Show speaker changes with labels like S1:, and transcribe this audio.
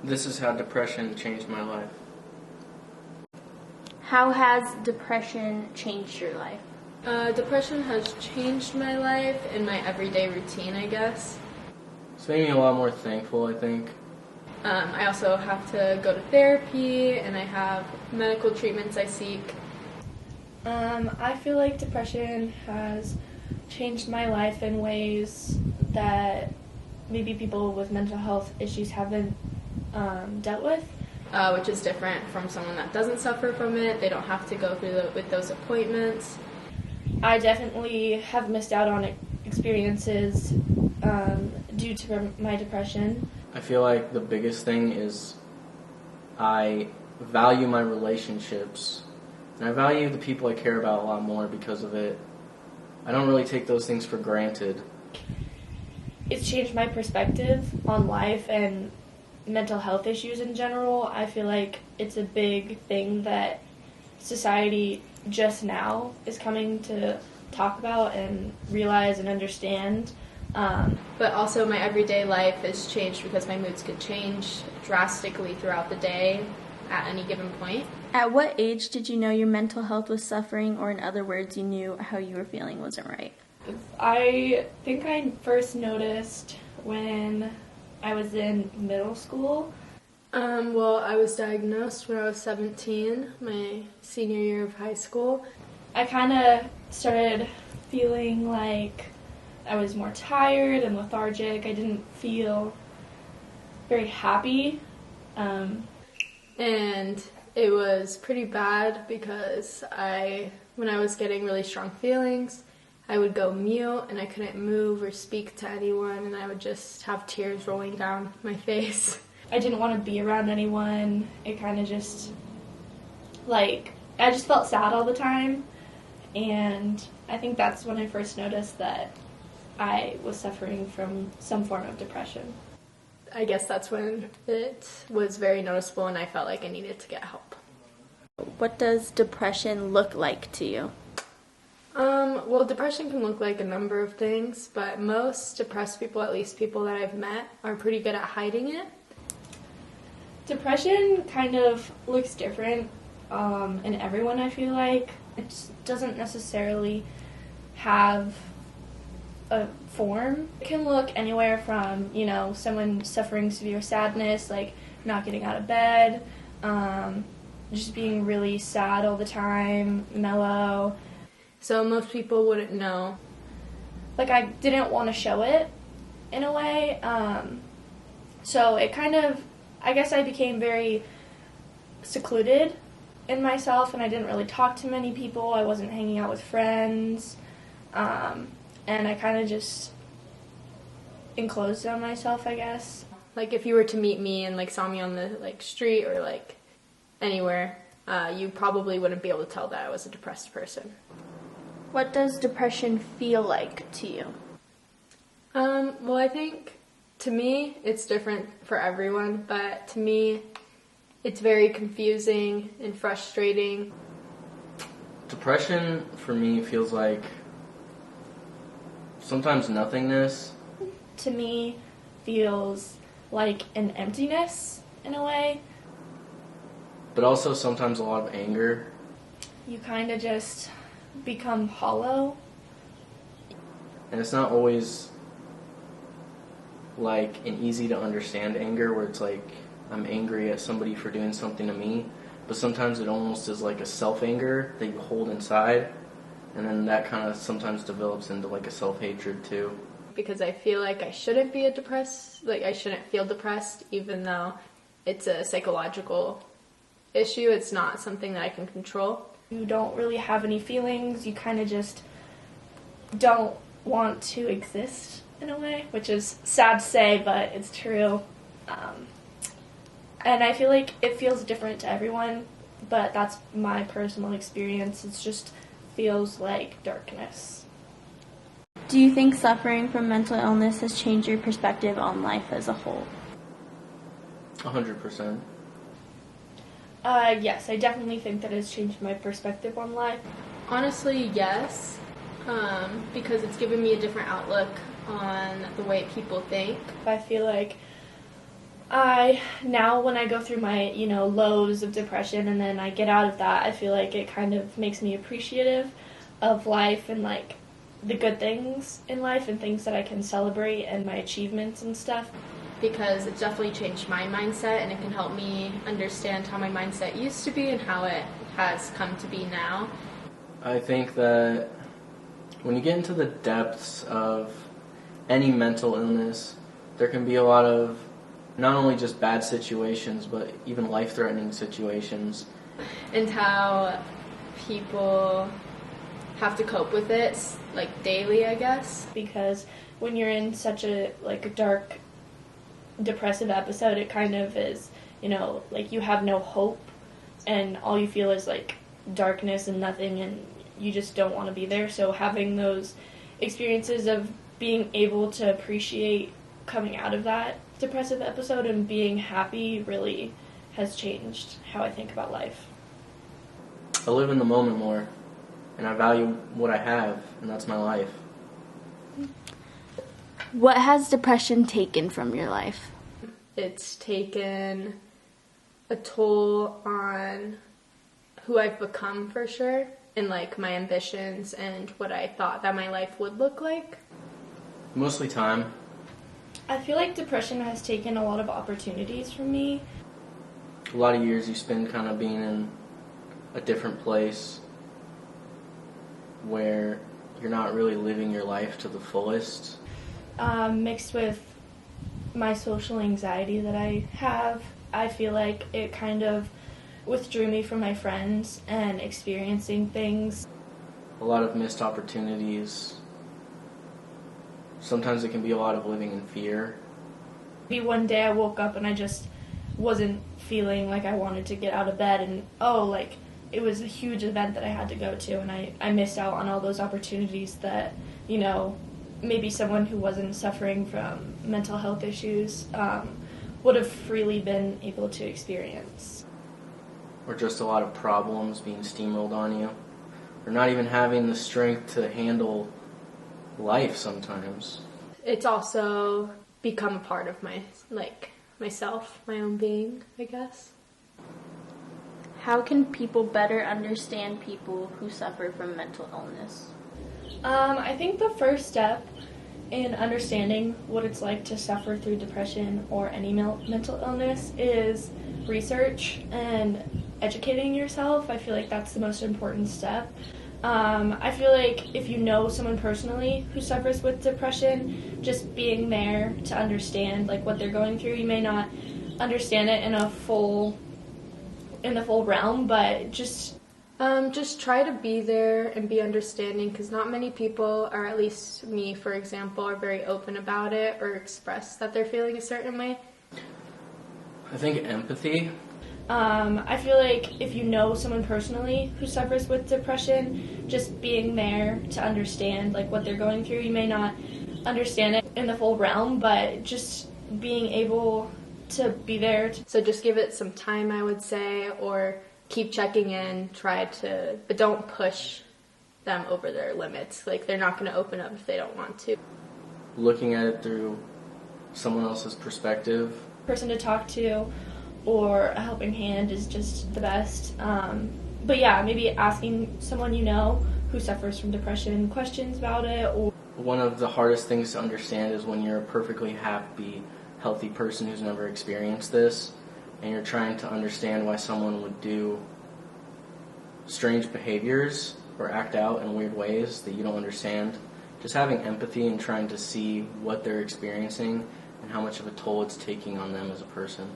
S1: This is how depression changed my life.
S2: How has depression changed your life?
S3: Depression has changed my life and my everyday routine, I guess.
S1: It's made me a lot more thankful, I think.
S3: I also have to go to therapy, and I have medical treatments I seek.
S4: I feel like depression has changed my life in ways that maybe people with mental health issues haven't dealt with.
S3: Which is different from someone that doesn't suffer from it. They don't have to go through with those appointments.
S4: I definitely have missed out on experiences due to my depression.
S1: I feel like the biggest thing is I value my relationships, and I value the people I care about a lot more because of it. I don't really take those things for granted.
S4: It's changed my perspective on life and mental health issues in general. I feel like it's a big thing that society just now is coming to talk about and realize and understand.
S3: But also my everyday life has changed because my moods could change drastically throughout the day at any given point.
S2: At what age did you know your mental health was suffering, or in other words, you knew how you were feeling wasn't right?
S4: I think I first noticed when I was in middle school.
S3: Well, I was diagnosed when I was 17, my senior year of high school.
S4: I kind of started feeling like I was more tired and lethargic. I didn't feel very happy.
S3: And it was pretty bad because when I was getting really strong feelings, I would go mute and I couldn't move or speak to anyone, and I would just have tears rolling down my face.
S4: I didn't want to be around anyone. It kind of just, I just felt sad all the time. And I think that's when I first noticed that I was suffering from some form of depression.
S3: I guess that's when it was very noticeable and I felt like I needed to get help.
S2: What does depression look like to you?
S3: Well, depression can look like a number of things, but most depressed people, at least people that I've met, are pretty good at hiding it.
S4: Depression kind of looks different in everyone, I feel like. It just doesn't necessarily have a form. It can look anywhere from, someone suffering severe sadness, like not getting out of bed, just being really sad all the time, mellow.
S3: So most people wouldn't know.
S4: I didn't want to show it in a way. So it kind of, I guess I became very secluded in myself, and I didn't really talk to many people. I wasn't hanging out with friends. And I kind of just enclosed on myself, I guess.
S3: If you were to meet me and saw me on the street or anywhere, you probably wouldn't be able to tell that I was a depressed person.
S2: What does depression feel like to you?
S3: Well, I think to me it's different for everyone, but to me it's very confusing and frustrating.
S1: Depression for me feels like sometimes nothingness.
S4: To me, feels like an emptiness in a way.
S1: But also sometimes a lot of anger.
S4: You kind of just become hollow.
S1: And it's not always an easy to understand anger where it's I'm angry at somebody for doing something to me. But sometimes it almost is like a self-anger that you hold inside. And then that kind of sometimes develops into a self-hatred too.
S3: Because I feel like I shouldn't be I shouldn't feel depressed, even though it's a psychological issue. It's not something that I can control.
S4: You don't really have any feelings. You kind of just don't want to exist in a way, which is sad to say, but it's true. And I feel like it feels different to everyone, but that's my personal experience. It just feels like darkness.
S2: Do you think suffering from mental illness has changed your perspective on life as a whole?
S1: 100%.
S4: Yes, I definitely think that it's changed my perspective on life.
S3: Honestly, yes, because it's given me a different outlook on the way people think.
S4: I feel like Now when I go through my, lows of depression and then I get out of that, I feel like it kind of makes me appreciative of life and like the good things in life and things that I can celebrate and my achievements and stuff.
S3: Because it definitely changed my mindset, and it can help me understand how my mindset used to be and how it has come to be now.
S1: I think that when you get into the depths of any mental illness, there can be a lot of not only just bad situations, but even life-threatening situations.
S3: And how people have to cope with it, like daily, I guess.
S4: Because when you're in such a dark, depressive episode, it kind of is, like you have no hope, and all you feel is like darkness and nothing, and you just don't want to be there. So having those experiences of being able to appreciate coming out of that depressive episode and being happy really has changed how I think about life.
S1: I live in the moment more, and I value what I have, and that's my life.
S2: What has depression taken from your life?
S3: It's taken a toll on who I've become, for sure, and like my ambitions and what I thought that my life would look like.
S1: Mostly time.
S4: I feel like depression has taken a lot of opportunities from me.
S1: A lot of years you spend kind of being in a different place where you're not really living your life to the fullest.
S4: Mixed with my social anxiety that I have, I feel like it kind of withdrew me from my friends and experiencing things.
S1: A lot of missed opportunities. Sometimes it can be a lot of living in fear.
S4: Maybe one day I woke up and I just wasn't feeling like I wanted to get out of bed, and it was a huge event that I had to go to, and I missed out on all those opportunities that, maybe someone who wasn't suffering from mental health issues would have freely been able to experience.
S1: Or just a lot of problems being steamrolled on you. Or not even having the strength to handle life sometimes.
S3: It's also become a part of myself, my own being, I guess.
S2: How can people better understand people who suffer from mental illness?
S4: I think the first step in understanding what it's like to suffer through depression or any mental illness is research and educating yourself. I feel like that's the most important step. I feel like if you know someone personally who suffers with depression, just being there to understand what they're going through. You may not understand it in the full realm, but just
S3: try to be there and be understanding, because not many people, or at least me, for example, are very open about it or express that they're feeling a certain way.
S1: I think empathy.
S4: I feel like if you know someone personally who suffers with depression, just being there to understand what they're going through. You may not understand it in the full realm, but just being able to be there.
S3: So just give it some time, I would say, or keep checking in, but don't push them over their limits. They're not going to open up if they don't want to.
S1: Looking at it through someone else's perspective.
S4: Person to talk to or a helping hand is just the best. But yeah, maybe asking someone who suffers from depression questions about it.
S1: One of the hardest things to understand is when you're a perfectly happy, healthy person who's never experienced this, and you're trying to understand why someone would do strange behaviors or act out in weird ways that you don't understand. Just having empathy and trying to see what they're experiencing and how much of a toll it's taking on them as a person.